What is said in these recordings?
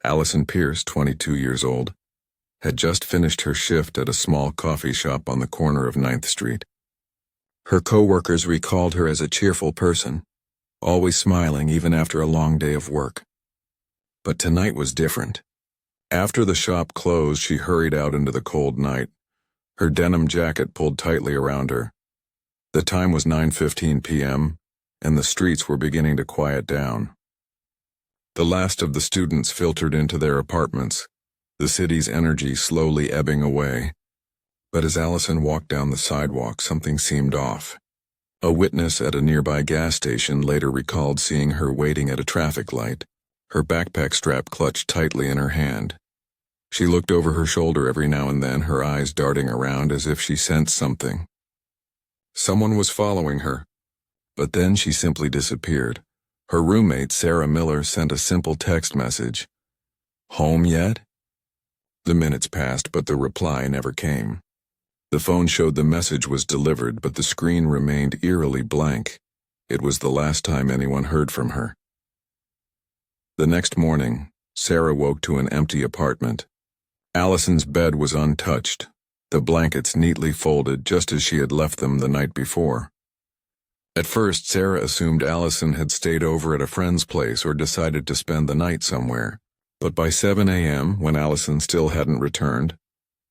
Allison Pierce, 22 years old, had just finished her shift at a small coffee shop on the corner of 9th Street. Her co-workers recalled her as a cheerful person, always smiling even after a long day of work. But tonight was different. After the shop closed, she hurried out into the cold night, her denim jacket pulled tightly around her. The time was 9:15 p.m., and the streets were beginning to quiet down. The last of the students filtered into their apartments, the city's energy slowly ebbing away. But as Allison walked down the sidewalk, something seemed off. A witness at a nearby gas station later recalled seeing her waiting at a traffic light, her backpack strap clutched tightly in her hand. She looked over her shoulder every now and then, her eyes darting around as if she sensed something. Someone was following her, but then she simply disappeared. Her roommate, Sarah Miller, sent a simple text message. "Home yet?" The minutes passed, but the reply never came. The phone showed the message was delivered, but the screen remained eerily blank. It was the last time anyone heard from her. The next morning, Sarah woke to an empty apartment. Allison's bed was untouched, the blankets neatly folded just as she had left them the night before. At first, Sarah assumed Allison had stayed over at a friend's place or decided to spend the night somewhere. But by 7 a.m., when Allison still hadn't returned,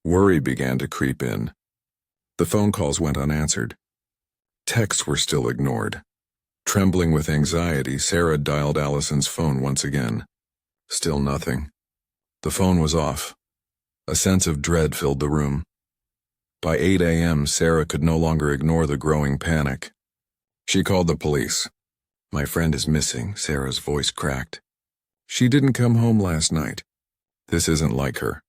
worry began to creep in. The phone calls went unanswered. Texts were still ignored. Trembling with anxiety, Sarah dialed Allison's phone once again. Still nothing. The phone was off. A sense of dread filled the room. By 8 a.m., Sarah could no longer ignore the growing panic. She called the police. "My friend is missing," Sarah's voice cracked. "She didn't come home last night. This isn't like her."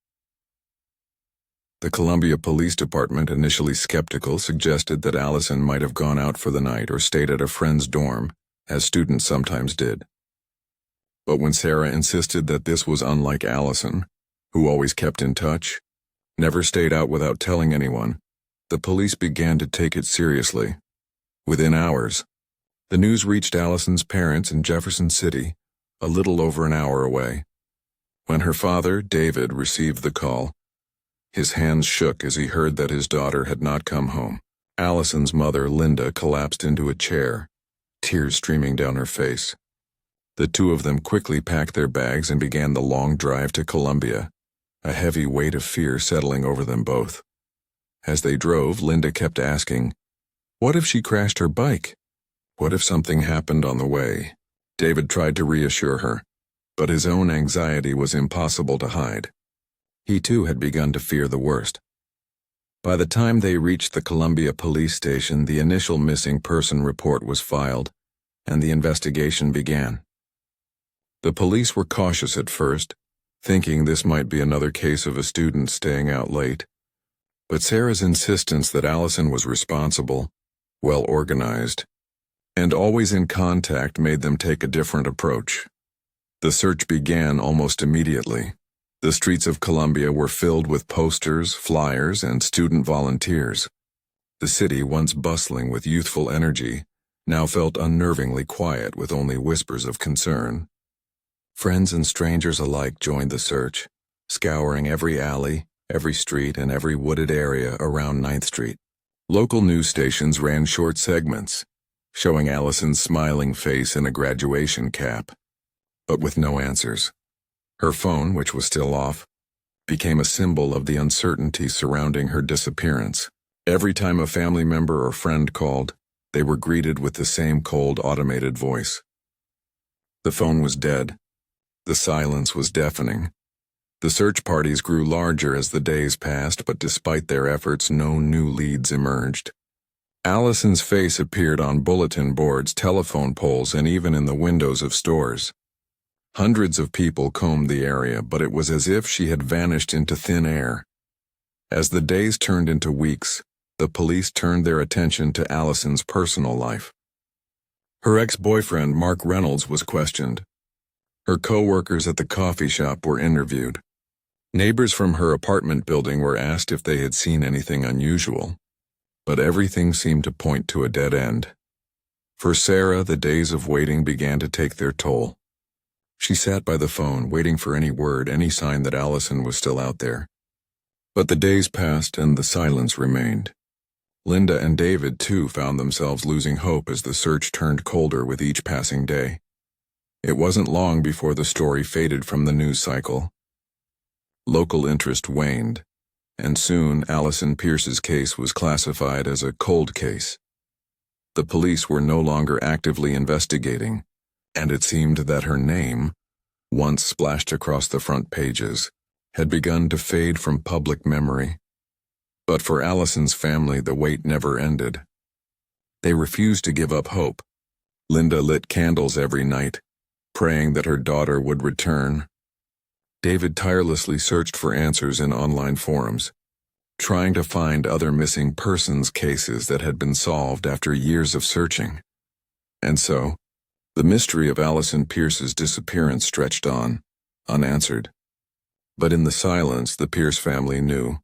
The Columbia Police Department, initially skeptical, suggested that Allison might have gone out for the night or stayed at a friend's dorm, as students sometimes did. But when Sarah insisted that this was unlike Allison, who always kept in touch, never stayed out without telling anyone, the police began to take it seriously. Within hours, the news reached Allison's parents in Jefferson City, a little over an hour away. When her father, David, received the call, his hands shook as he heard that his daughter had not come home. Allison's mother, Linda, collapsed into a chair, tears streaming down her face. The two of them quickly packed their bags and began the long drive to Columbia, a heavy weight of fear settling over them both. As they drove, Linda kept asking, "What if she crashed her bike? What if something happened on the way?" David tried to reassure her, but his own anxiety was impossible to hide. He too had begun to fear the worst. By the time they reached the Columbia police station, the initial missing person report was filed, and the investigation began. The police were cautious at first, thinking this might be another case of a student staying out late. But Sarah's insistence that Allison was responsible, well-organized, and always in contact made them take a different approach. The search began almost immediately. The streets of Columbia were filled with posters, flyers, and student volunteers. The city, once bustling with youthful energy, now felt unnervingly quiet with only whispers of concern. Friends and strangers alike joined the search, scouring every alley, every street, and every wooded area around 9th Street. Local news stations ran short segments, showing Allison's smiling face in a graduation cap, but with no answers. Her phone, which was still off, became a symbol of the uncertainty surrounding her disappearance. Every time a family member or friend called, they were greeted with the same cold, automated voice. The phone was dead. The silence was deafening. The search parties grew larger as the days passed, but despite their efforts, no new leads emerged. Allison's face appeared on bulletin boards, telephone poles, and even in the windows of stores. Hundreds of people combed the area, but it was as if she had vanished into thin air. As the days turned into weeks, the police turned their attention to Allison's personal life. Her ex-boyfriend, Mark Reynolds, was questioned. Her co-workers at the coffee shop were interviewed. Neighbors from her apartment building were asked if they had seen anything unusual, but everything seemed to point to a dead end. For Sarah, the days of waiting began to take their toll. She sat by the phone, waiting for any word, any sign that Allison was still out there. But the days passed and the silence remained. Linda and David, too, found themselves losing hope as the search turned colder with each passing day. It wasn't long before the story faded from the news cycle. Local interest waned, and soon Allison Pierce's case was classified as a cold case. The police were no longer actively investigating, and it seemed that her name, once splashed across the front pages, had begun to fade from public memory. But for Allison's family, the wait never ended. They refused to give up hope. Linda lit candles every night, praying that her daughter would return. David tirelessly searched for answers in online forums, trying to find other missing persons cases that had been solved after years of searching. And so, the mystery of Allison Pierce's disappearance stretched on, unanswered. But in the silence, the Pierce family knew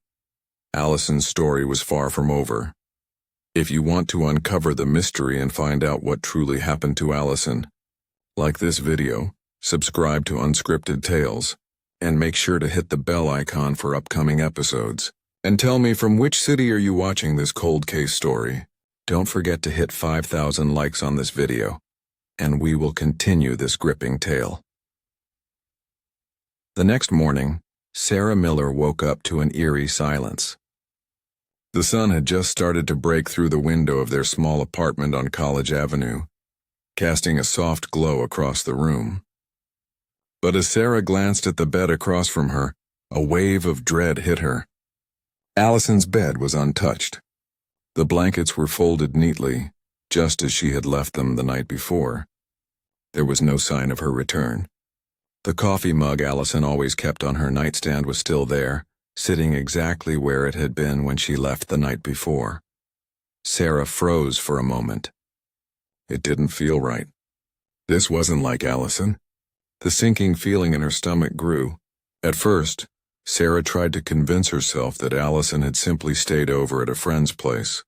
Allison's story was far from over. If you want to uncover the mystery and find out what truly happened to Allison, like this video, subscribe to Unscripted Tales, and make sure to hit the bell icon for upcoming episodes. And tell me, from which city are you watching this cold case story? Don't forget to hit 5,000 likes on this video, and we will continue this gripping tale. The next morning, Sarah Miller woke up to an eerie silence. The sun had just started to break through the window of their small apartment on College Avenue, casting a soft glow across the room. But as Sarah glanced at the bed across from her, a wave of dread hit her. Allison's bed was untouched. The blankets were folded neatly, just as she had left them the night before. There was no sign of her return. The coffee mug Allison always kept on her nightstand was still there, sitting exactly where it had been when she left the night before. Sarah froze for a moment. It didn't feel right. This wasn't like Allison. The sinking feeling in her stomach grew. At first, Sarah tried to convince herself that Allison had simply stayed over at a friend's place,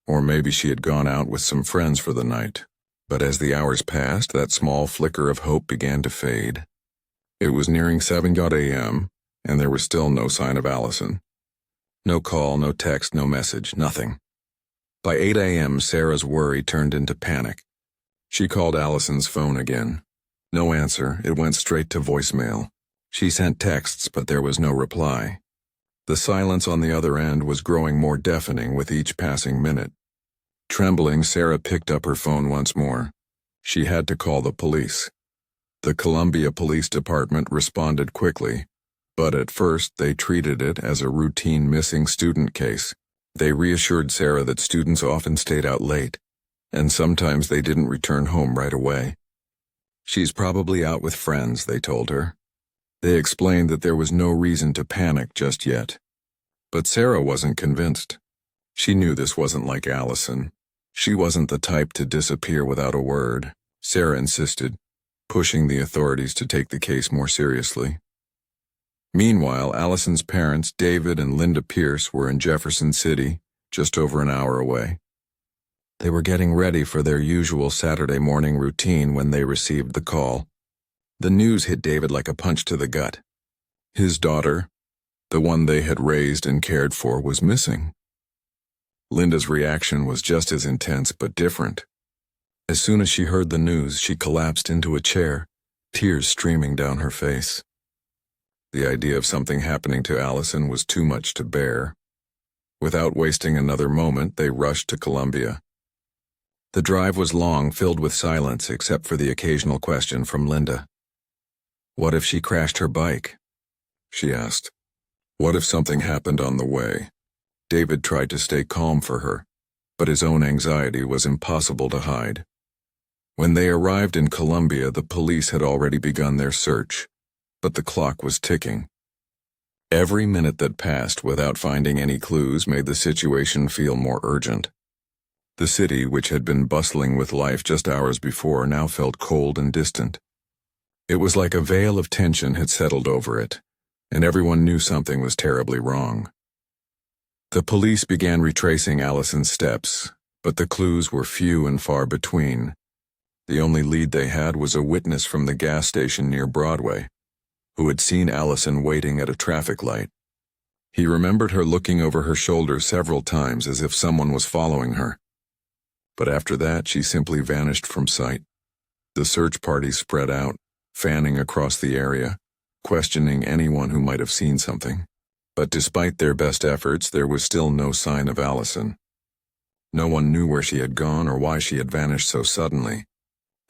or maybe she had gone out with some friends for the night. But as the hours passed, that small flicker of hope began to fade. It was nearing 7 a.m., and there was still no sign of Allison. No call, no text, no message, nothing. By 8 a.m., Sarah's worry turned into panic. She called Allison's phone again. No answer, it went straight to voicemail. She sent texts, but there was no reply. The silence on the other end was growing more deafening with each passing minute. Trembling, Sarah picked up her phone once more. She had to call the police. The Columbia Police Department responded quickly, but at first they treated it as a routine missing student case. They reassured Sarah that students often stayed out late, and sometimes they didn't return home right away. She's probably out with friends, they told her. They explained that there was no reason to panic just yet. But Sarah wasn't convinced. She knew this wasn't like Allison. She wasn't the type to disappear without a word. Sarah insisted, pushing the authorities to take the case more seriously. Meanwhile, Allison's parents, David and Linda Pierce, were in Jefferson City, just over an hour away. They were getting ready for their usual Saturday morning routine when they received the call. The news hit David like a punch to the gut. His daughter, the one they had raised and cared for, was missing. Linda's reaction was just as intense but different. As soon as she heard the news, she collapsed into a chair, tears streaming down her face. The idea of something happening to Allison was too much to bear. Without wasting another moment, they rushed to Columbia. The drive was long, filled with silence, except for the occasional question from Linda. "What if she crashed her bike?" she asked. "What if something happened on the way?" David tried to stay calm for her, but his own anxiety was impossible to hide. When they arrived in Columbia, the police had already begun their search, but the clock was ticking. Every minute that passed without finding any clues made the situation feel more urgent. The city, which had been bustling with life just hours before, now felt cold and distant. It was like a veil of tension had settled over it, and everyone knew something was terribly wrong. The police began retracing Allison's steps, but the clues were few and far between. The only lead they had was a witness from the gas station near Broadway, who had seen Allison waiting at a traffic light. He remembered her looking over her shoulder several times as if someone was following her. But after that, she simply vanished from sight. The search party spread out, fanning across the area, questioning anyone who might have seen something. But despite their best efforts, there was still no sign of Allison. No one knew where she had gone or why she had vanished so suddenly.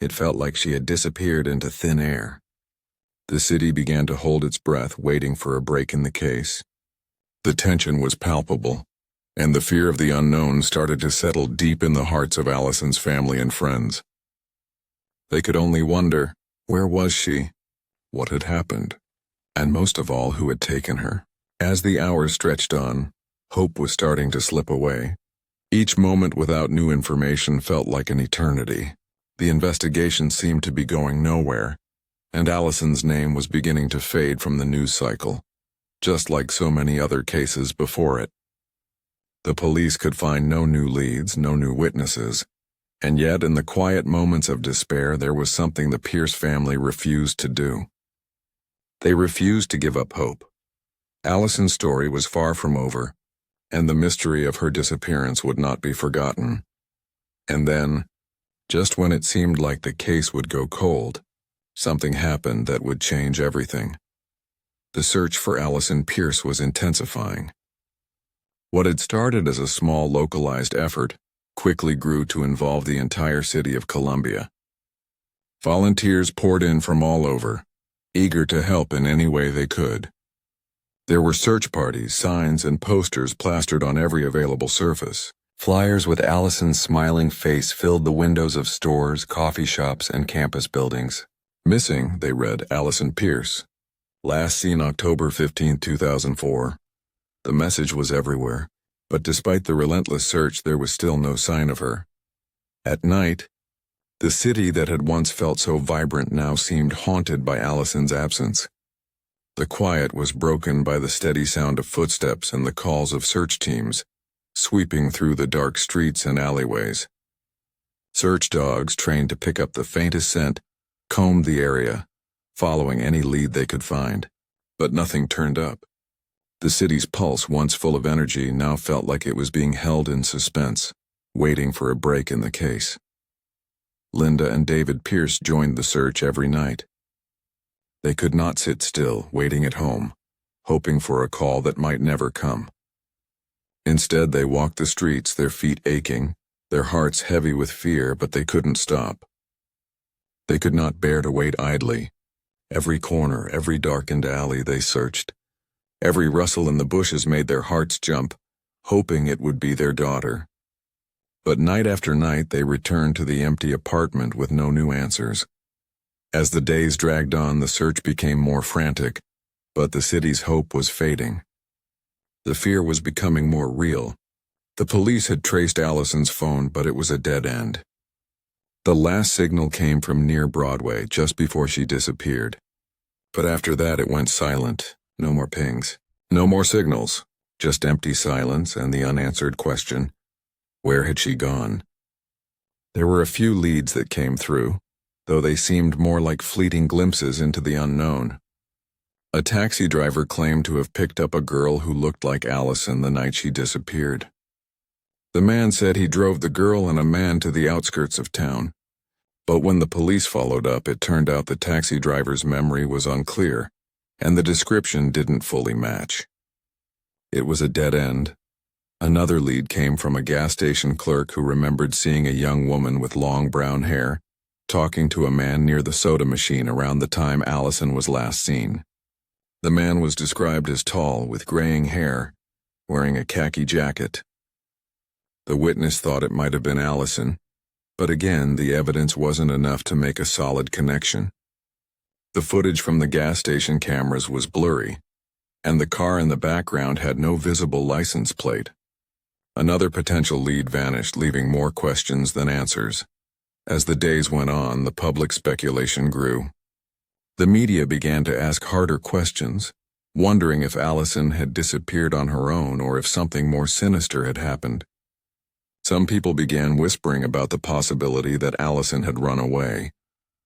It felt like she had disappeared into thin air. The city began to hold its breath, waiting for a break in the case. The tension was palpable, and the fear of the unknown started to settle deep in the hearts of Allison's family and friends. They could only wonder, where was she? What had happened? And most of all, who had taken her? As the hours stretched on, hope was starting to slip away. Each moment without new information felt like an eternity. The investigation seemed to be going nowhere, and Allison's name was beginning to fade from the news cycle, just like so many other cases before it. The police could find no new leads, no new witnesses, and yet in the quiet moments of despair there was something the Pierce family refused to do. They refused to give up hope. Allison's story was far from over, and the mystery of her disappearance would not be forgotten. And then, just when it seemed like the case would go cold, something happened that would change everything. The search for Allison Pierce was intensifying. What had started as a small localized effort quickly grew to involve the entire city of Columbia. Volunteers poured in from all over, eager to help in any way they could. There were search parties, signs, and posters plastered on every available surface. Flyers with Allison's smiling face filled the windows of stores, coffee shops, and campus buildings. Missing, they read, Allison Pierce. Last seen October 15, 2004. The message was everywhere, but despite the relentless search, there was still no sign of her. At night, the city that had once felt so vibrant now seemed haunted by Allison's absence. The quiet was broken by the steady sound of footsteps and the calls of search teams, sweeping through the dark streets and alleyways. Search dogs, trained to pick up the faintest scent, combed the area, following any lead they could find. But nothing turned up. The city's pulse, once full of energy, now felt like it was being held in suspense, waiting for a break in the case. Linda and David Pierce joined the search every night. They could not sit still, waiting at home, hoping for a call that might never come. Instead, they walked the streets, their feet aching, their hearts heavy with fear, but they couldn't stop. They could not bear to wait idly. Every corner, every darkened alley they searched. Every rustle in the bushes made their hearts jump, hoping it would be their daughter. But night after night they returned to the empty apartment with no new answers. As the days dragged on, the search became more frantic, but the city's hope was fading. The fear was becoming more real. The police had traced Allison's phone, but it was a dead end. The last signal came from near Broadway, just before she disappeared. But after that it went silent. No more pings. No more signals. Just empty silence and the unanswered question, where had she gone? There were a few leads that came through, though they seemed more like fleeting glimpses into the unknown. A taxi driver claimed to have picked up a girl who looked like Allison the night she disappeared. The man said he drove the girl and a man to the outskirts of town. But when the police followed up, it turned out the taxi driver's memory was unclear, and the description didn't fully match. It was a dead end. Another lead came from a gas station clerk who remembered seeing a young woman with long brown hair talking to a man near the soda machine around the time Allison was last seen. The man was described as tall, with graying hair, wearing a khaki jacket. The witness thought it might have been Allison, but again, the evidence wasn't enough to make a solid connection. The footage from the gas station cameras was blurry, and the car in the background had no visible license plate. Another potential lead vanished, leaving more questions than answers. As the days went on, the public speculation grew. The media began to ask harder questions, wondering if Allison had disappeared on her own or if something more sinister had happened. Some people began whispering about the possibility that Allison had run away,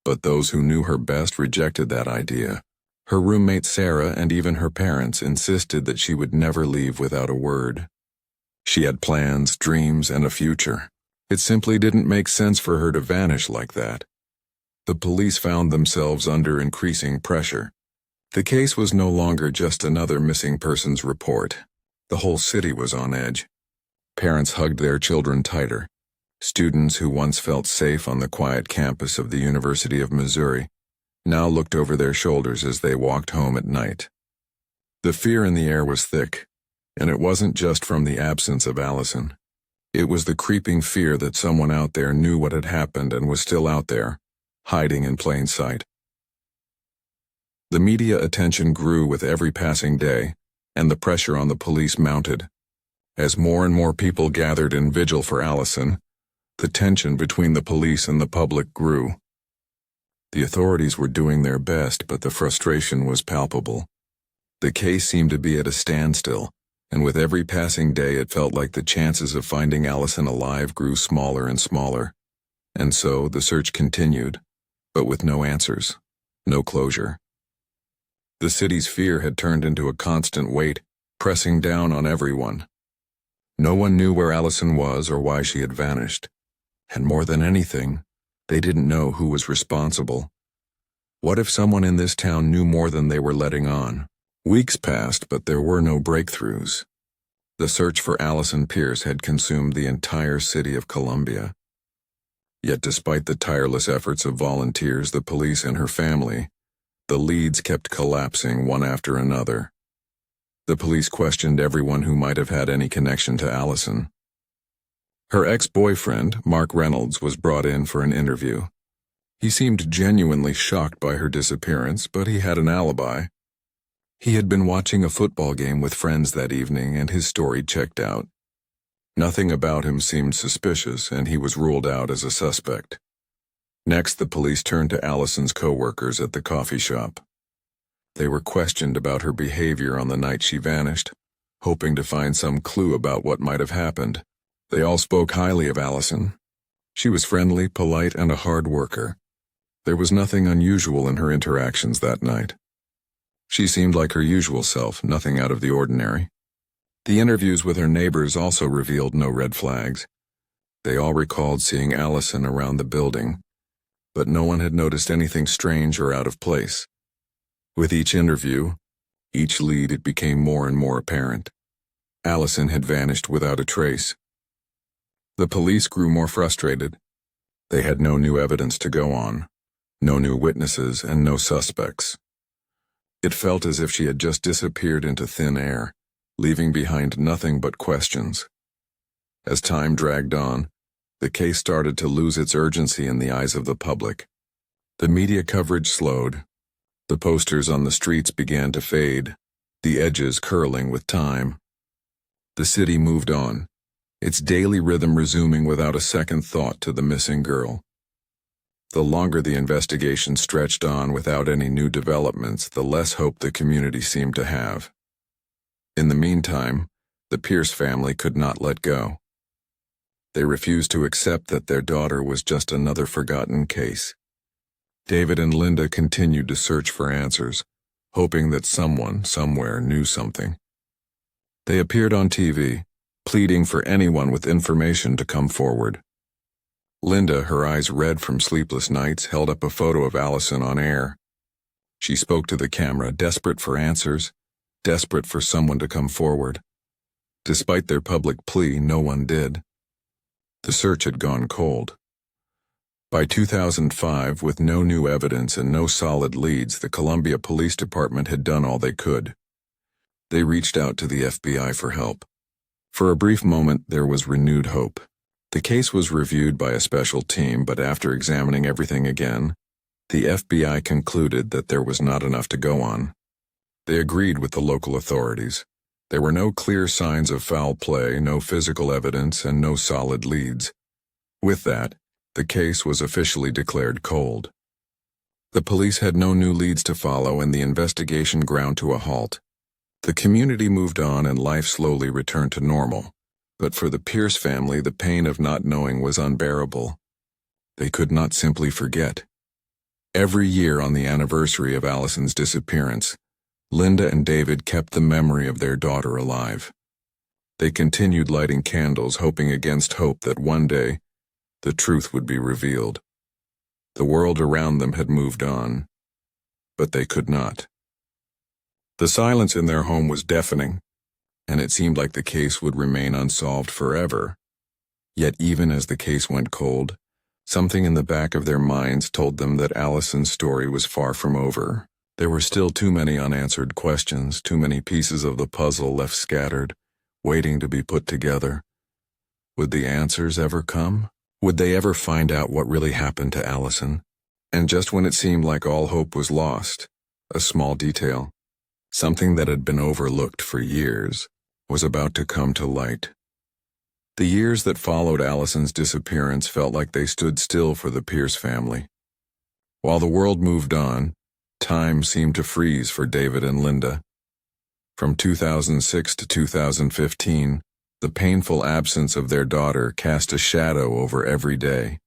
but those who knew her best rejected that idea. Her roommate Sarah and even her parents insisted that she would never leave without a word. She had plans, dreams, and a future. It simply didn't make sense for her to vanish like that. The police found themselves under increasing pressure. The case was no longer just another missing persons report. The whole city was on edge. Parents hugged their children tighter. Students who once felt safe on the quiet campus of the University of Missouri now looked over their shoulders as they walked home at night. The fear in the air was thick, and it wasn't just from the absence of Allison. It was the creeping fear that someone out there knew what had happened and was still out there, hiding in plain sight. The media attention grew with every passing day, and the pressure on the police mounted. As more and more people gathered in vigil for Allison, the tension between the police and the public grew. The authorities were doing their best, but the frustration was palpable. The case seemed to be at a standstill, and with every passing day it felt like the chances of finding Allison alive grew smaller and smaller. And so the search continued, but with no answers, no closure. The city's fear had turned into a constant weight, pressing down on everyone. No one knew where Allison was or why she had vanished. And more than anything, they didn't know who was responsible. What if someone in this town knew more than they were letting on? Weeks passed, but there were no breakthroughs. The search for Allison Pierce had consumed the entire city of Columbia. Yet despite the tireless efforts of volunteers, the police, and her family, the leads kept collapsing one after another. The police questioned everyone who might have had any connection to Allison. Her ex-boyfriend, Mark Reynolds, was brought in for an interview. He seemed genuinely shocked by her disappearance, but he had an alibi. He had been watching a football game with friends that evening, and his story checked out. Nothing about him seemed suspicious, and he was ruled out as a suspect. Next, the police turned to Allison's co-workers at the coffee shop. They were questioned about her behavior on the night she vanished, hoping to find some clue about what might have happened. They all spoke highly of Allison. She was friendly, polite, and a hard worker. There was nothing unusual in her interactions that night. She seemed like her usual self, nothing out of the ordinary. The interviews with her neighbors also revealed no red flags. They all recalled seeing Allison around the building, but no one had noticed anything strange or out of place. With each interview, each lead, it became more and more apparent. Allison had vanished without a trace. The police grew more frustrated. They had no new evidence to go on, no new witnesses, and no suspects. It felt as if she had just disappeared into thin air, leaving behind nothing but questions. As time dragged on, the case started to lose its urgency in the eyes of the public. The media coverage slowed. The posters on the streets began to fade, the edges curling with time. The city moved on, its daily rhythm resuming without a second thought to the missing girl. The longer the investigation stretched on without any new developments, the less hope the community seemed to have. In the meantime, the Pierce family could not let go. They refused to accept that their daughter was just another forgotten case. David and Linda continued to search for answers, hoping that someone, somewhere, knew something. They appeared on TV, pleading for anyone with information to come forward. Linda, her eyes red from sleepless nights, held up a photo of Allison on air. She spoke to the camera, desperate for answers, desperate for someone to come forward. Despite their public plea, no one did. The search had gone cold. By 2005, with no new evidence and no solid leads, the Columbia Police Department had done all they could. They reached out to the FBI for help. For a brief moment, there was renewed hope. The case was reviewed by a special team, but after examining everything again, the FBI concluded that there was not enough to go on. They agreed with the local authorities. There were no clear signs of foul play, no physical evidence, and no solid leads. With that, the case was officially declared cold. The police had no new leads to follow, and the investigation ground to a halt. The community moved on, and life slowly returned to normal. But for the Pierce family, the pain of not knowing was unbearable. They could not simply forget. Every year on the anniversary of Allison's disappearance, Linda and David kept the memory of their daughter alive. They continued lighting candles, hoping against hope that one day the truth would be revealed. The world around them had moved on, but they could not. The silence in their home was deafening, and it seemed like the case would remain unsolved forever. Yet even as the case went cold, something in the back of their minds told them that Allison's story was far from over. There were still too many unanswered questions, too many pieces of the puzzle left scattered, waiting to be put together. Would the answers ever come? Would they ever find out what really happened to Allison? And just when it seemed like all hope was lost, a small detail, something that had been overlooked for years, was about to come to light. The years that followed Allison's disappearance felt like they stood still for the Pierce family. While the world moved on, time seemed to freeze for David and Linda. From 2006 to 2015, the painful absence of their daughter cast a shadow over every day.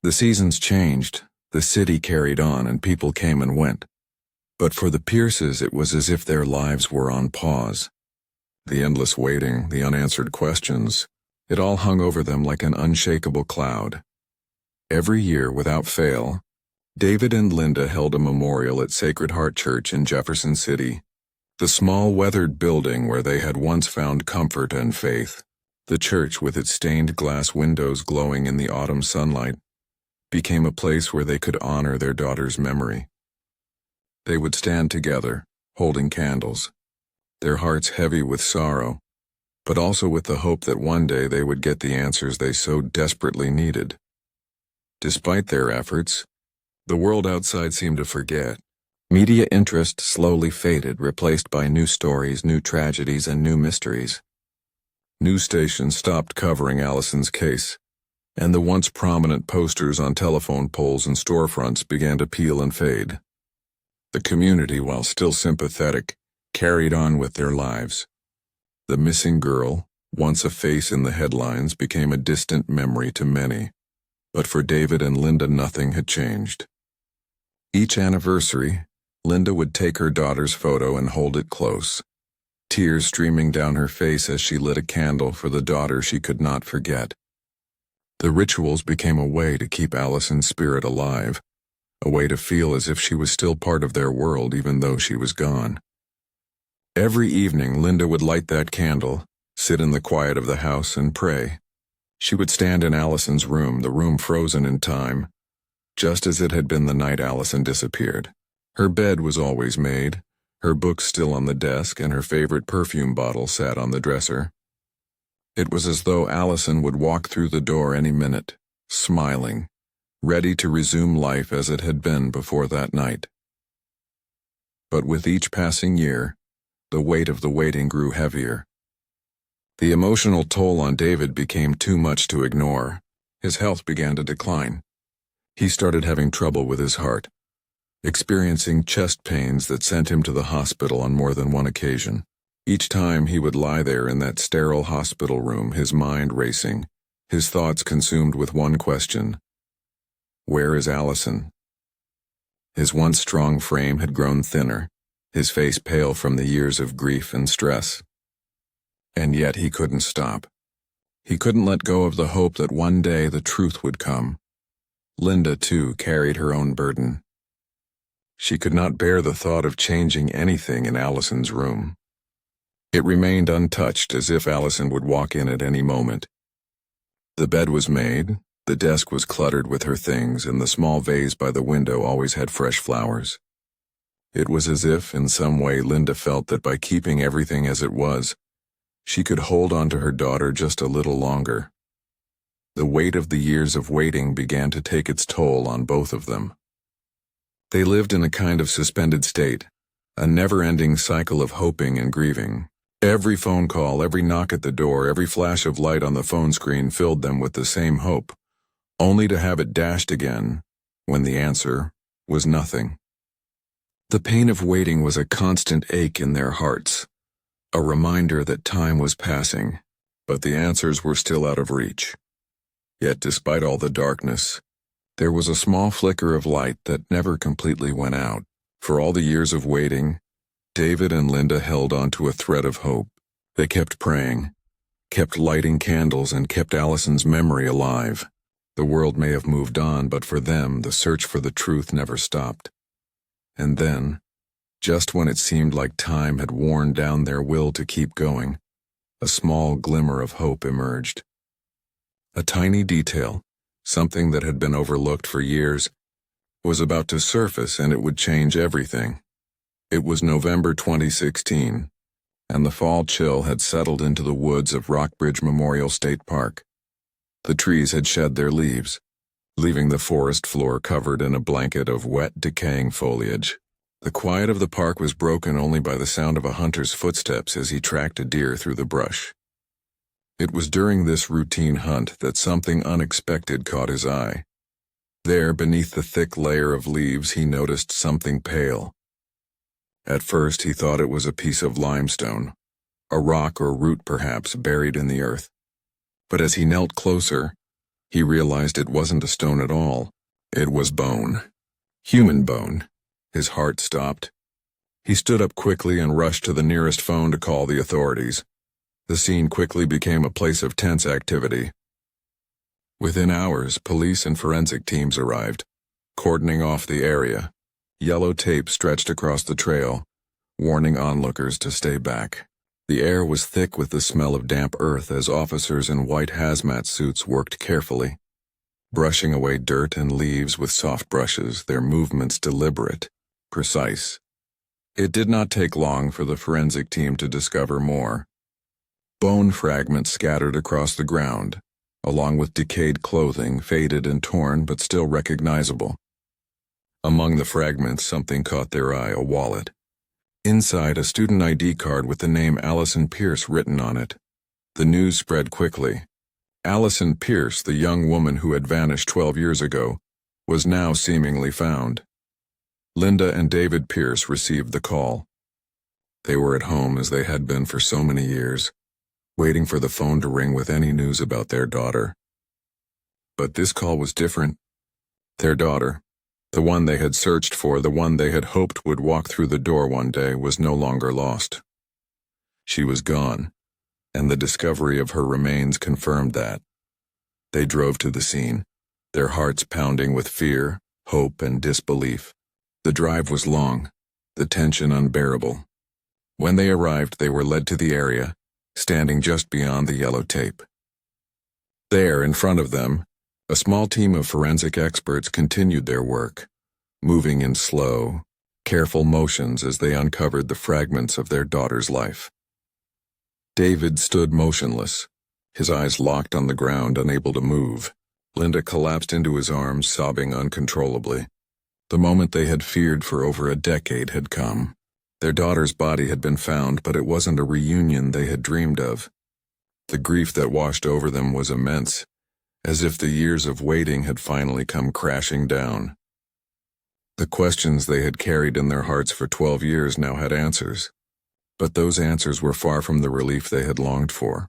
The seasons changed, the city carried on, and people came and went. But for the Pierces, it was as if their lives were on pause. The endless waiting, the unanswered questions, it all hung over them like an unshakable cloud. Every year, without fail, David and Linda held a memorial at Sacred Heart Church in Jefferson City, the small weathered building where they had once found comfort and faith. The church, with its stained glass windows glowing in the autumn sunlight, became a place where they could honor their daughter's memory. They would stand together, holding candles, their hearts heavy with sorrow, but also with the hope that one day they would get the answers they so desperately needed. Despite their efforts, the world outside seemed to forget. Media interest slowly faded, replaced by new stories, new tragedies, and new mysteries. News stations stopped covering Allison's case, and the once prominent posters on telephone poles and storefronts began to peel and fade. The community, while still sympathetic, carried on with their lives. The missing girl, once a face in the headlines, became a distant memory to many. But for David and Linda, nothing had changed. Each anniversary, Linda would take her daughter's photo and hold it close, tears streaming down her face as she lit a candle for the daughter she could not forget. The rituals became a way to keep Allison's spirit alive, a way to feel as if she was still part of their world even though she was gone. Every evening, Linda would light that candle, sit in the quiet of the house, and pray. She would stand in Allison's room, the room frozen in time, just as it had been the night Allison disappeared. Her bed was always made, her books still on the desk, and her favorite perfume bottle sat on the dresser. It was as though Allison would walk through the door any minute, smiling, ready to resume life as it had been before that night. But with each passing year, the weight of the waiting grew heavier. The emotional toll on David became too much to ignore. His health began to decline. He started having trouble with his heart, experiencing chest pains that sent him to the hospital on more than one occasion. Each time he would lie there in that sterile hospital room, his mind racing, his thoughts consumed with one question: where is Allison? His once strong frame had grown thinner, his face pale from the years of grief and stress. And yet he couldn't stop. He couldn't let go of the hope that one day the truth would come. Linda, too, carried her own burden. She could not bear the thought of changing anything in Allison's room. It remained untouched, as if Allison would walk in at any moment. The bed was made, the desk was cluttered with her things, and the small vase by the window always had fresh flowers. It was as if, in some way, Linda felt that by keeping everything as it was, she could hold on to her daughter just a little longer. The weight of the years of waiting began to take its toll on both of them. They lived in a kind of suspended state, a never-ending cycle of hoping and grieving. Every phone call, every knock at the door, every flash of light on the phone screen filled them with the same hope, only to have it dashed again when the answer was nothing. The pain of waiting was a constant ache in their hearts, a reminder that time was passing, but the answers were still out of reach. Yet despite all the darkness, there was a small flicker of light that never completely went out. For all the years of waiting, David and Linda held on to a thread of hope. They kept praying, kept lighting candles, and kept Allison's memory alive. The world may have moved on, but for them, the search for the truth never stopped. And then, just when it seemed like time had worn down their will to keep going, a small glimmer of hope emerged. A tiny detail, something that had been overlooked for years, was about to surface, and it would change everything. It was November 2016, and the fall chill had settled into the woods of Rockbridge Memorial State Park. The trees had shed their leaves, leaving the forest floor covered in a blanket of wet, decaying foliage. The quiet of the park was broken only by the sound of a hunter's footsteps as he tracked a deer through the brush. It was during this routine hunt that something unexpected caught his eye. There, beneath the thick layer of leaves, he noticed something pale. At first, he thought it was a piece of limestone, a rock or root perhaps buried in the earth. But as he knelt closer, he realized it wasn't a stone at all. It was bone. Human bone. His heart stopped. He stood up quickly and rushed to the nearest phone to call the authorities. The scene quickly became a place of tense activity. Within hours, police and forensic teams arrived, cordoning off the area. Yellow tape stretched across the trail, warning onlookers to stay back. The air was thick with the smell of damp earth as officers in white hazmat suits worked carefully, brushing away dirt and leaves with soft brushes, their movements deliberate, precise. It did not take long for the forensic team to discover more. Bone fragments scattered across the ground, along with decayed clothing, faded and torn but still recognizable. Among the fragments, something caught their eye, a wallet. Inside, a student ID card with the name Allison Pierce written on it. The news spread quickly. Allison Pierce, the young woman who had vanished 12 years ago, was now seemingly found. Linda and David Pierce received the call. They were at home as they had been for so many years, waiting for the phone to ring with any news about their daughter. But this call was different. Their daughter, the one they had searched for, the one they had hoped would walk through the door one day, was no longer lost. She was gone, and the discovery of her remains confirmed that. They drove to the scene, their hearts pounding with fear, hope, and disbelief. The drive was long, the tension unbearable. When they arrived, they were led to the area, standing just beyond the yellow tape. There, in front of them, a small team of forensic experts continued their work, moving in slow, careful motions as they uncovered the fragments of their daughter's life. David stood motionless, his eyes locked on the ground, unable to move. Linda collapsed into his arms, sobbing uncontrollably. The moment they had feared for over a decade had come. Their daughter's body had been found, but it wasn't a reunion they had dreamed of. The grief that washed over them was immense, as if the years of waiting had finally come crashing down. The questions they had carried in their hearts for 12 years now had answers, but those answers were far from the relief they had longed for.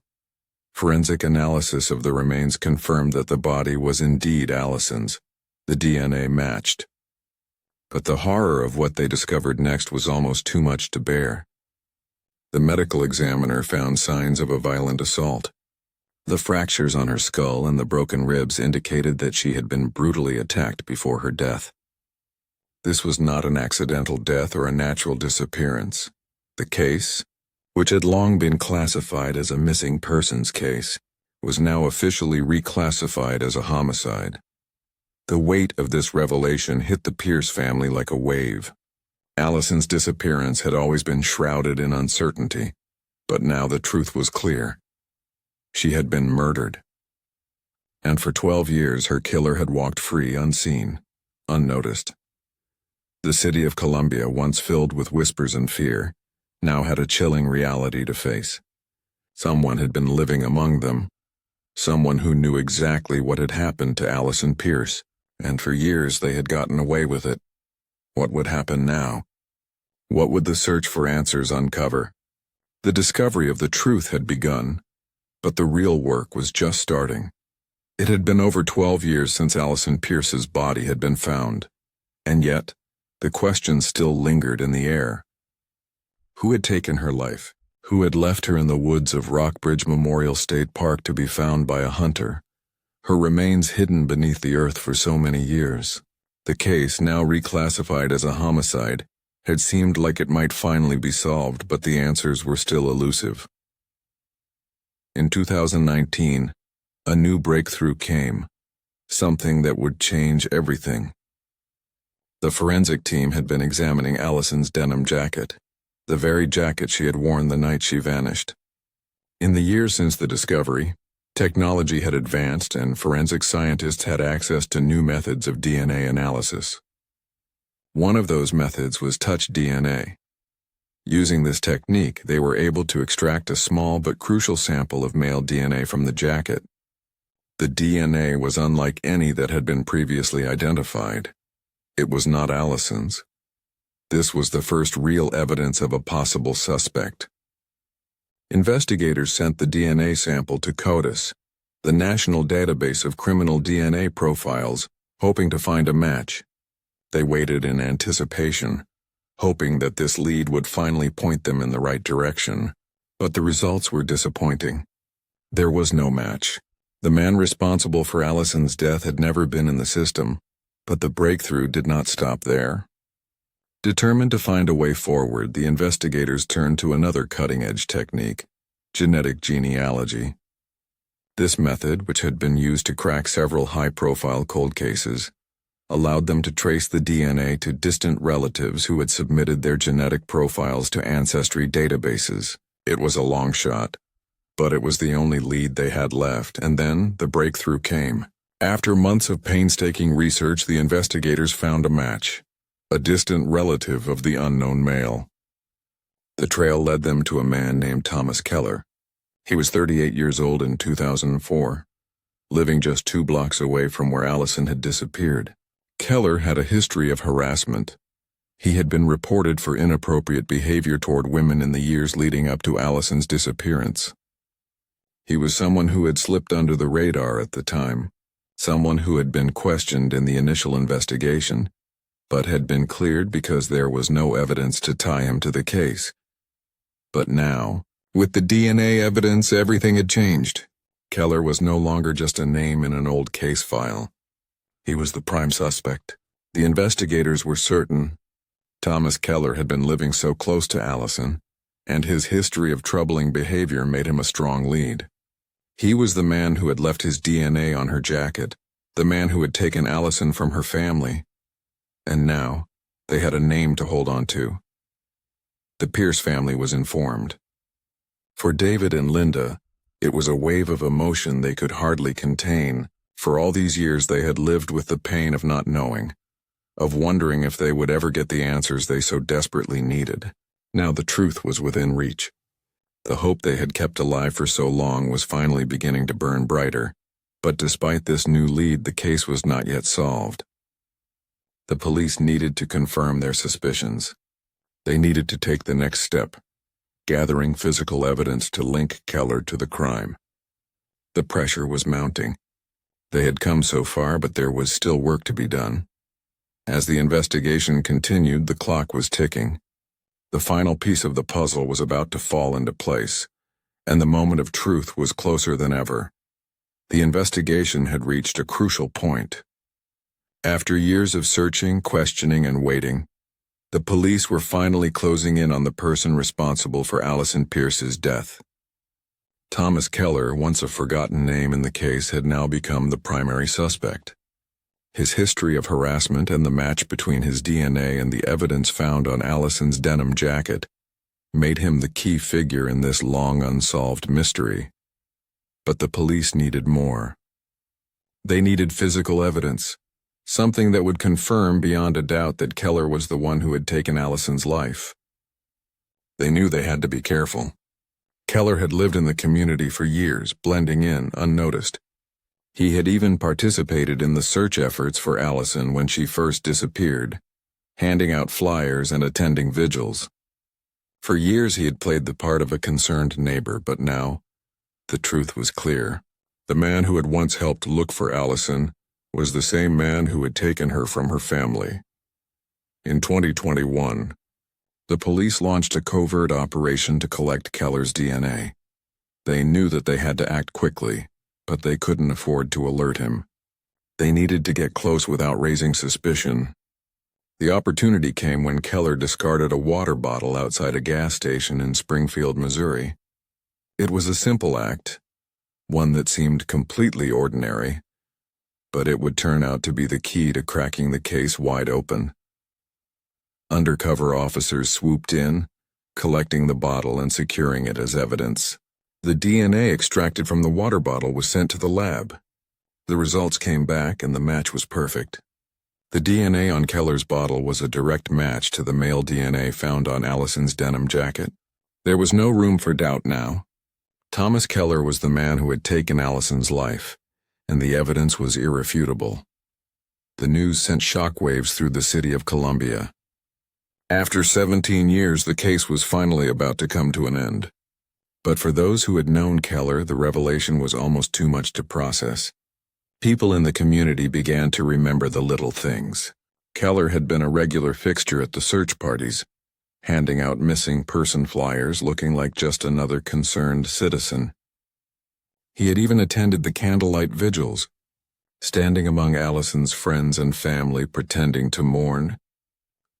Forensic analysis of the remains confirmed that the body was indeed Allison's. The DNA matched. But the horror of what they discovered next was almost too much to bear. The medical examiner found signs of a violent assault. The fractures on her skull and the broken ribs indicated that she had been brutally attacked before her death. This was not an accidental death or a natural disappearance. The case, which had long been classified as a missing persons case, was now officially reclassified as a homicide. The weight of this revelation hit the Pierce family like a wave. Allison's disappearance had always been shrouded in uncertainty, but now the truth was clear. She had been murdered. And for 12 years her killer had walked free, unseen, unnoticed. The city of Columbia, once filled with whispers and fear, now had a chilling reality to face. Someone had been living among them, someone who knew exactly what had happened to Allison Pierce, and for years they had gotten away with it. What would happen now? What would the search for answers uncover? The discovery of the truth had begun, But the real work was just starting. It had been over 12 years since Allison Pierce's body had been found, and yet, the question still lingered in the air. Who had taken her life? Who had left her in the woods of Rockbridge Memorial State Park to be found by a hunter, her remains hidden beneath the earth for so many years? The case, now reclassified as a homicide, had seemed like it might finally be solved, but the answers were still elusive. In 2019, a new breakthrough came, something that would change everything. The forensic team had been examining Allison's denim jacket, the very jacket she had worn the night she vanished. In the years since the discovery, technology had advanced and forensic scientists had access to new methods of DNA analysis. One of those methods was touch DNA. Using this technique, they were able to extract a small but crucial sample of male DNA from the jacket. The DNA was unlike any that had been previously identified. It was not Allison's. This was the first real evidence of a possible suspect. Investigators sent the DNA sample to CODIS, the national database of criminal DNA profiles, hoping to find a match. They waited in anticipation, hoping that this lead would finally point them in the right direction, but the results were disappointing. There was no match. The man responsible for Allison's death had never been in the system, but the breakthrough did not stop there. Determined to find a way forward, the investigators turned to another cutting-edge technique, genetic genealogy. This method, which had been used to crack several high-profile cold cases, allowed them to trace the DNA to distant relatives who had submitted their genetic profiles to ancestry databases. It was a long shot, but it was the only lead they had left, and then the breakthrough came. After months of painstaking research, the investigators found a match, a distant relative of the unknown male. The trail led them to a man named Thomas Keller. He was 38 years old in 2004, living just 2 blocks away from where Allison had disappeared. Keller had a history of harassment. He had been reported for inappropriate behavior toward women in the years leading up to Allison's disappearance. He was someone who had slipped under the radar at the time, someone who had been questioned in the initial investigation, but had been cleared because there was no evidence to tie him to the case. But now, with the DNA evidence, everything had changed. Keller was no longer just a name in an old case file. He was the prime suspect. The investigators were certain Thomas Keller had been living so close to Allison, and his history of troubling behavior made him a strong lead. He was the man who had left his DNA on her jacket, the man who had taken Allison from her family, and now they had a name to hold on to. The Pierce family was informed. For David and Linda, it was a wave of emotion they could hardly contain. For all these years they had lived with the pain of not knowing, of wondering if they would ever get the answers they so desperately needed. Now the truth was within reach. The hope they had kept alive for so long was finally beginning to burn brighter, but despite this new lead, the case was not yet solved. The police needed to confirm their suspicions. They needed to take the next step, gathering physical evidence to link Keller to the crime. The pressure was mounting. They had come so far, but there was still work to be done. As the investigation continued, the clock was ticking. The final piece of the puzzle was about to fall into place, and the moment of truth was closer than ever. The investigation had reached a crucial point. After years of searching, questioning, and waiting, the police were finally closing in on the person responsible for Allison Pierce's death. Thomas Keller, once a forgotten name in the case, had now become the primary suspect. His history of harassment and the match between his DNA and the evidence found on Allison's denim jacket made him the key figure in this long unsolved mystery. But the police needed more. They needed physical evidence, something that would confirm beyond a doubt that Keller was the one who had taken Allison's life. They knew they had to be careful. Keller had lived in the community for years, blending in, unnoticed. He had even participated in the search efforts for Allison when she first disappeared, handing out flyers and attending vigils. For years he had played the part of a concerned neighbor, but now, The truth was clear. The man who had once helped look for Allison was the same man who had taken her from her family. In 2021, the police launched a covert operation to collect Keller's DNA. They knew that they had to act quickly, but they couldn't afford to alert him. They needed to get close without raising suspicion. The opportunity came when Keller discarded a water bottle outside a gas station in Springfield, Missouri. It was a simple act, one that seemed completely ordinary, but it would turn out to be the key to cracking the case wide open. Undercover officers swooped in, collecting the bottle and securing it as evidence. The DNA extracted from the water bottle was sent to the lab. The results came back and the match was perfect. The DNA on Keller's bottle was a direct match to the male DNA found on Allison's denim jacket. There was no room for doubt now. Thomas Keller was the man who had taken Allison's life, and the evidence was irrefutable. The news sent shockwaves through the city of Columbia. After 17 years, the case was finally about to come to an end. But for those who had known Keller, the revelation was almost too much to process. People in the community began to remember the little things. Keller had been a regular fixture at the search parties, handing out missing person flyers looking like just another concerned citizen. He had even attended the candlelight vigils, standing among Allison's friends and family pretending to mourn,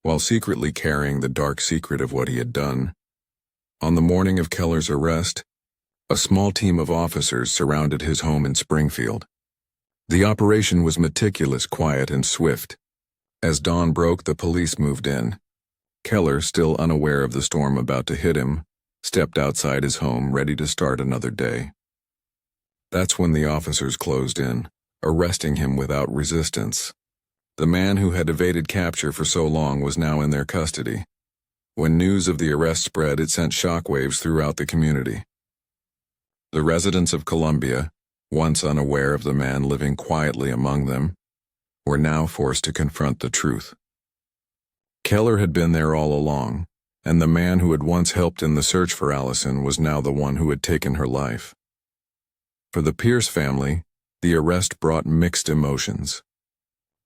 while secretly carrying the dark secret of what he had done. On the morning of Keller's arrest, a small team of officers surrounded his home in Springfield. The operation was meticulous, quiet, and swift. As dawn broke, the police moved in. Keller, still unaware of the storm about to hit him, stepped outside his home, ready to start another day. That's when the officers closed in, arresting him without resistance. The man who had evaded capture for so long was now in their custody. When news of the arrest spread, it sent shockwaves throughout the community. The residents of Columbia, once unaware of the man living quietly among them, were now forced to confront the truth. Keller had been there all along, and the man who had once helped in the search for Allison was now the one who had taken her life. For the Pierce family, the arrest brought mixed emotions.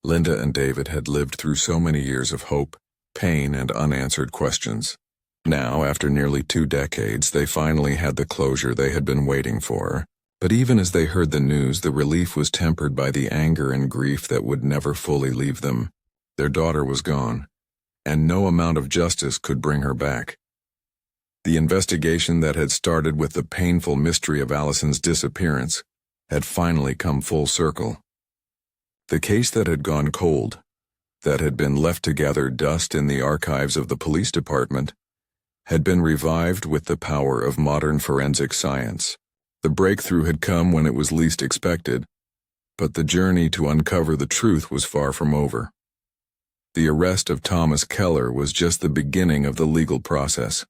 Linda and David had lived through so many years of hope, pain, and unanswered questions. Now, after nearly 2 decades, they finally had the closure they had been waiting for. But even as they heard the news, the relief was tempered by the anger and grief that would never fully leave them. Their daughter was gone, and no amount of justice could bring her back. The investigation that had started with the painful mystery of Allison's disappearance had finally come full circle. The case that had gone cold, that had been left to gather dust in the archives of the police department, had been revived with the power of modern forensic science. The breakthrough had come when it was least expected, but the journey to uncover the truth was far from over. The arrest of Thomas Keller was just the beginning of the legal process.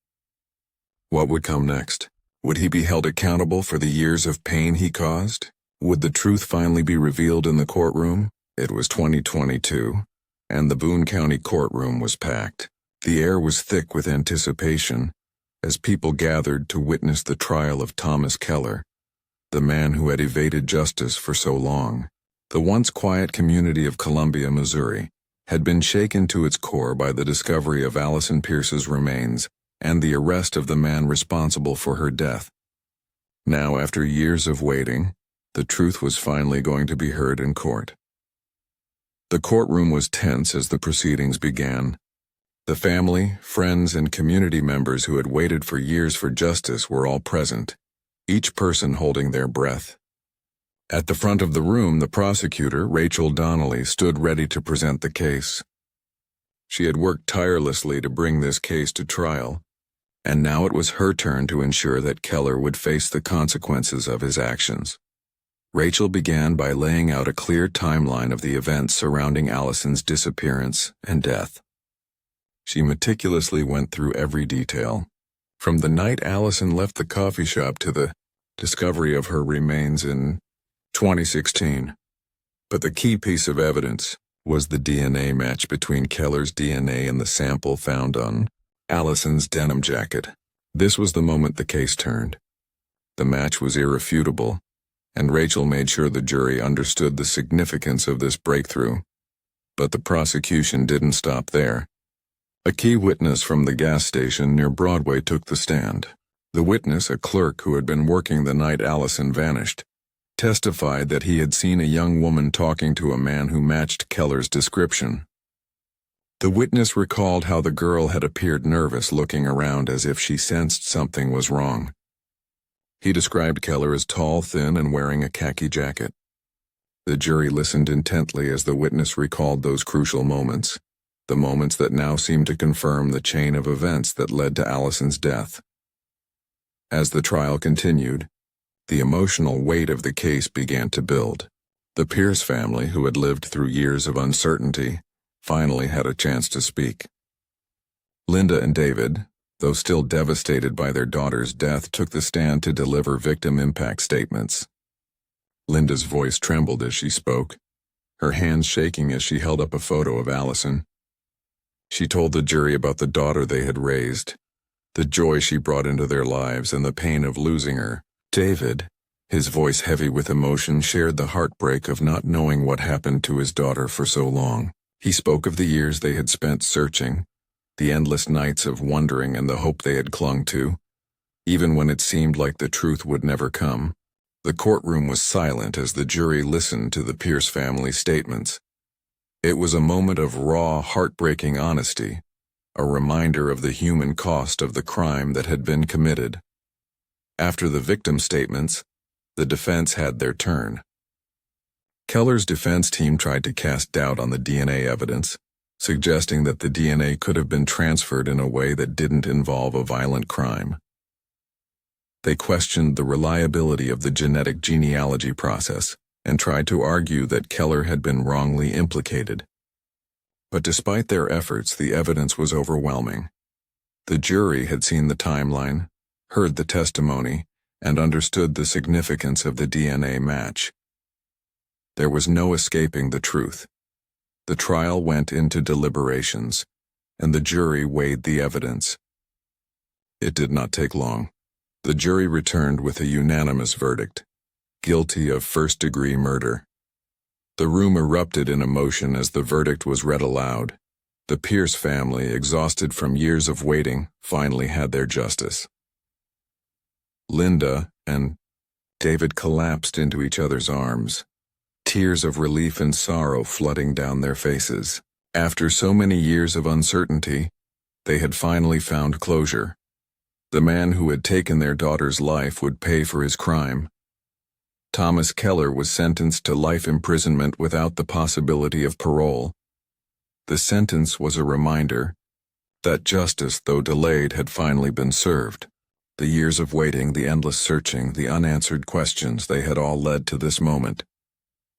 What would come next? Would he be held accountable for the years of pain he caused? Would the truth finally be revealed in the courtroom? It was 2022, and the Boone County courtroom was packed. The air was thick with anticipation as people gathered to witness the trial of Thomas Keller, the man who had evaded justice for so long. The once quiet community of Columbia, Missouri, had been shaken to its core by the discovery of Allison Pierce's remains and the arrest of the man responsible for her death. Now, after years of waiting, the truth was finally going to be heard in court. The courtroom was tense as the proceedings began. The family, friends, and community members who had waited for years for justice were all present, each person holding their breath. At the front of the room, the prosecutor, Rachel Donnelly, stood ready to present the case. She had worked tirelessly to bring this case to trial, and now it was her turn to ensure that Keller would face the consequences of his actions. Rachel began by laying out a clear timeline of the events surrounding Allison's disappearance and death. She meticulously went through every detail, from the night Allison left the coffee shop to the discovery of her remains in 2016. But the key piece of evidence was the DNA match between Keller's DNA and the sample found on Allison's denim jacket. This was the moment the case turned. The match was irrefutable, and Rachel made sure the jury understood the significance of this breakthrough. But the prosecution didn't stop there. A key witness from the gas station near Broadway took the stand. The witness, a clerk who had been working the night Allison vanished, testified that he had seen a young woman talking to a man who matched Keller's description. The witness recalled how the girl had appeared nervous, looking around as if she sensed something was wrong. He described Keller as tall, thin, and wearing a khaki jacket. The jury listened intently as the witness recalled those crucial moments, the moments that now seemed to confirm the chain of events that led to Allison's death. As the trial continued, the emotional weight of the case began to build. The Pierce family, who had lived through years of uncertainty, finally had a chance to speak. Linda and David, though still devastated by their daughter's death, took the stand to deliver victim impact statements. Linda's voice trembled as she spoke, her hands shaking as she held up a photo of Allison. She told the jury about the daughter they had raised, the joy she brought into their lives, and the pain of losing her. David, his voice heavy with emotion, shared the heartbreak of not knowing what happened to his daughter for so long. He spoke of the years they had spent searching, the endless nights of wondering and the hope they had clung to, even when it seemed like the truth would never come. The courtroom was silent as the jury listened to the Pierce family's statements. It was a moment of raw, heartbreaking honesty, a reminder of the human cost of the crime that had been committed. After the victim statements, the defense had their turn. Keller's defense team tried to cast doubt on the DNA evidence, suggesting that the DNA could have been transferred in a way that didn't involve a violent crime. They questioned the reliability of the genetic genealogy process and tried to argue that Keller had been wrongly implicated. But despite their efforts, the evidence was overwhelming. The jury had seen the timeline, heard the testimony, and understood the significance of the DNA match. There was no escaping the truth. The trial went into deliberations, and the jury weighed the evidence. It did not take long. The jury returned with a unanimous verdict: guilty of first-degree murder. The room erupted in emotion as the verdict was read aloud. The Pierce family, exhausted from years of waiting, finally had their justice. Linda and David collapsed into each other's arms, tears of relief and sorrow flooding down their faces. After so many years of uncertainty, they had finally found closure. The man who had taken their daughter's life would pay for his crime. Thomas Keller was sentenced to life imprisonment without the possibility of parole. The sentence was a reminder that justice, though delayed, had finally been served. The years of waiting, the endless searching, the unanswered questions, they had all led to this moment.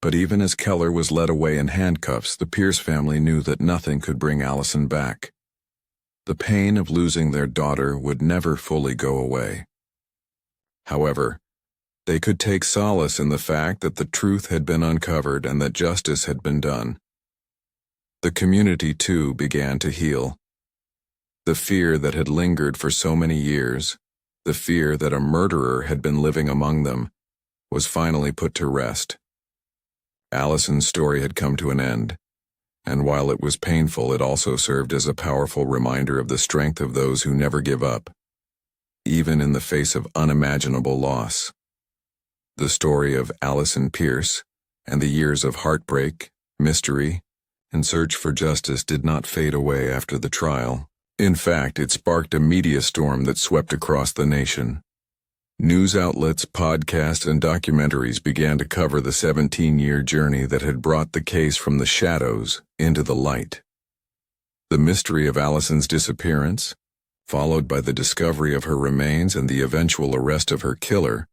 But even as Keller was led away in handcuffs, the Pierce family knew that nothing could bring Allison back. The pain of losing their daughter would never fully go away. However, they could take solace in the fact that the truth had been uncovered and that justice had been done. The community, too, began to heal. The fear that had lingered for so many years, the fear that a murderer had been living among them, was finally put to rest. Allison's story had come to an end, and while it was painful, it also served as a powerful reminder of the strength of those who never give up, even in the face of unimaginable loss. The story of Allison Pierce and the years of heartbreak, mystery, and search for justice did not fade away after the trial. In fact, it sparked a media storm that swept across the nation. News outlets, podcasts, and documentaries began to cover the 17-year journey that had brought the case from the shadows into the light. The mystery of Allison's disappearance, followed by the discovery of her remains and the eventual arrest of her killer,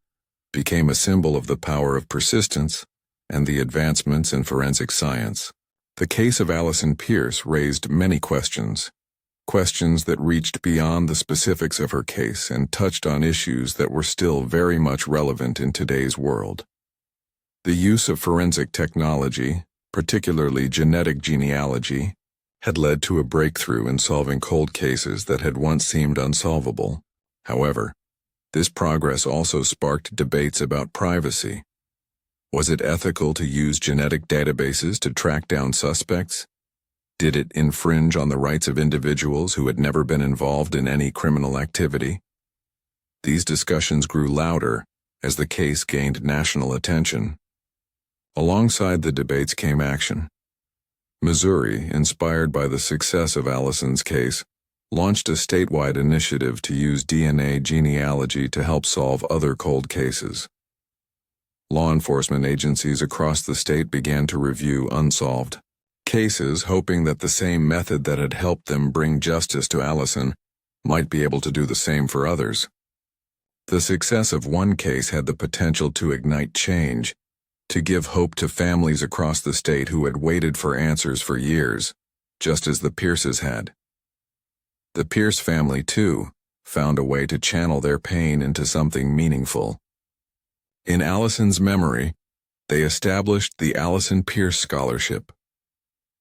became a symbol of the power of persistence and the advancements in forensic science. The case of Allison Pierce raised many questions that reached beyond the specifics of her case and touched on issues that were still very much relevant in today's world. The use of forensic technology, particularly genetic genealogy, had led to a breakthrough in solving cold cases that had once seemed unsolvable. However, This progress also sparked debates about privacy. Was it ethical to use genetic databases to track down suspects? Did it infringe on the rights of individuals who had never been involved in any criminal activity? These discussions grew louder as the case gained national attention. Alongside the debates came action. Missouri, inspired by the success of Allison's case, launched a statewide initiative to use DNA genealogy to help solve other cold cases. Law enforcement agencies across the state began to review unsolved cases, hoping that the same method that had helped them bring justice to Allison might be able to do the same for others. The success of one case had the potential to ignite change, to give hope to families across the state who had waited for answers for years, just as the Pierces had. The Pierce family, too, found a way to channel their pain into something meaningful. In Allison's memory, they established the Allison Pierce Scholarship.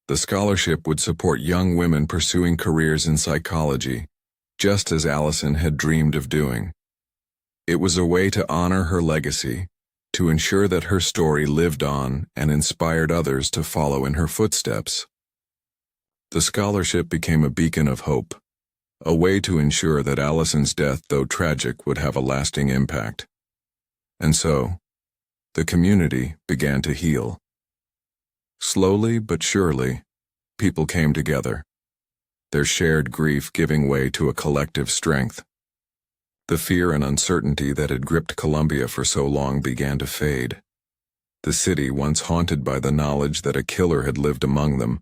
The scholarship would support young women pursuing careers in psychology, just as Allison had dreamed of doing. It was a way to honor her legacy, to ensure that her story lived on and inspired others to follow in her footsteps. The scholarship became a beacon of hope, a way to ensure that Allison's death, though tragic, would have a lasting impact. And so, the community began to heal. Slowly but surely, people came together, their shared grief giving way to a collective strength. The fear and uncertainty that had gripped Columbia for so long began to fade. The city, once haunted by the knowledge that a killer had lived among them,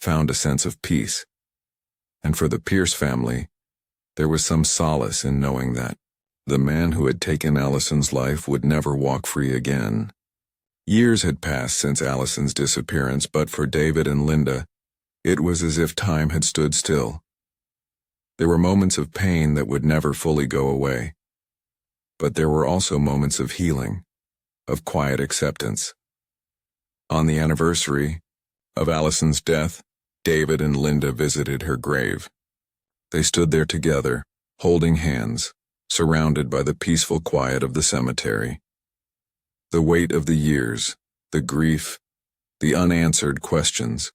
found a sense of peace. And for the Pierce family, there was some solace in knowing that the man who had taken Allison's life would never walk free again. Years had passed since Allison's disappearance, but for David and Linda, it was as if time had stood still. There were moments of pain that would never fully go away. But there were also moments of healing, of quiet acceptance. On the anniversary of Allison's death, David and Linda visited her grave. They stood there together, holding hands, surrounded by the peaceful quiet of the cemetery. The weight of the years, the grief, the unanswered questions,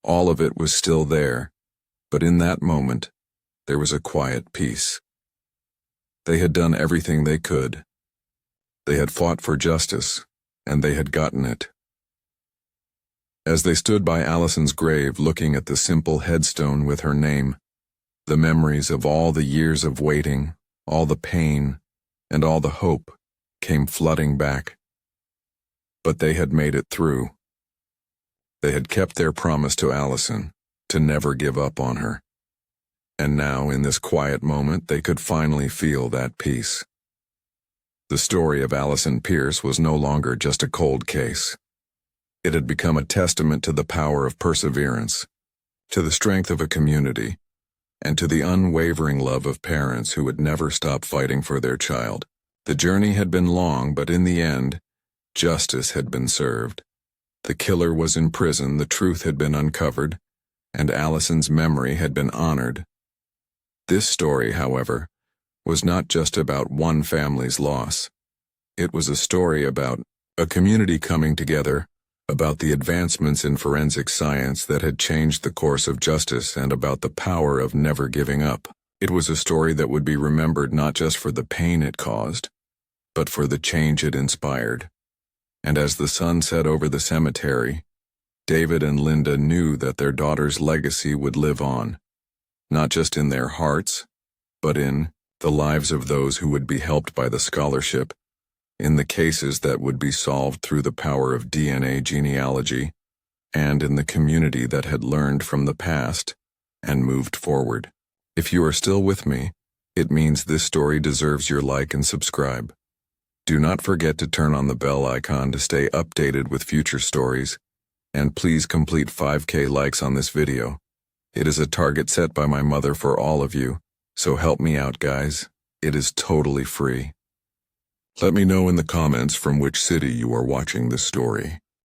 all of it was still there, but in that moment, there was a quiet peace. They had done everything they could. They had fought for justice, and they had gotten it. As they stood by Allison's grave looking at the simple headstone with her name, the memories of all the years of waiting, all the pain, and all the hope came flooding back. But they had made it through. They had kept their promise to Allison, to never give up on her. And now, in this quiet moment, they could finally feel that peace. The story of Allison Pierce was no longer just a cold case. It had become a testament to the power of perseverance, to the strength of a community, and to the unwavering love of parents who would never stop fighting for their child. The journey had been long, but in the end, justice had been served. The killer was in prison, the truth had been uncovered, and Allison's memory had been honored. This story, however, was not just about one family's loss. It was a story about a community coming together, about the advancements in forensic science that had changed the course of justice, and about the power of never giving up. It was a story that would be remembered not just for the pain it caused, but for the change it inspired. And as the sun set over the cemetery, David and Linda knew that their daughter's legacy would live on, not just in their hearts, but in the lives of those who would be helped by the scholarship, in the cases that would be solved through the power of DNA genealogy, and in the community that had learned from the past and moved forward. If you are still with me, it means this story deserves your like and subscribe. Do not forget to turn on the bell icon to stay updated with future stories, and please complete 5K likes on this video. It is a target set by my mother for all of you, so help me out, guys. It is totally free. Let me know in the comments from which city you are watching this story.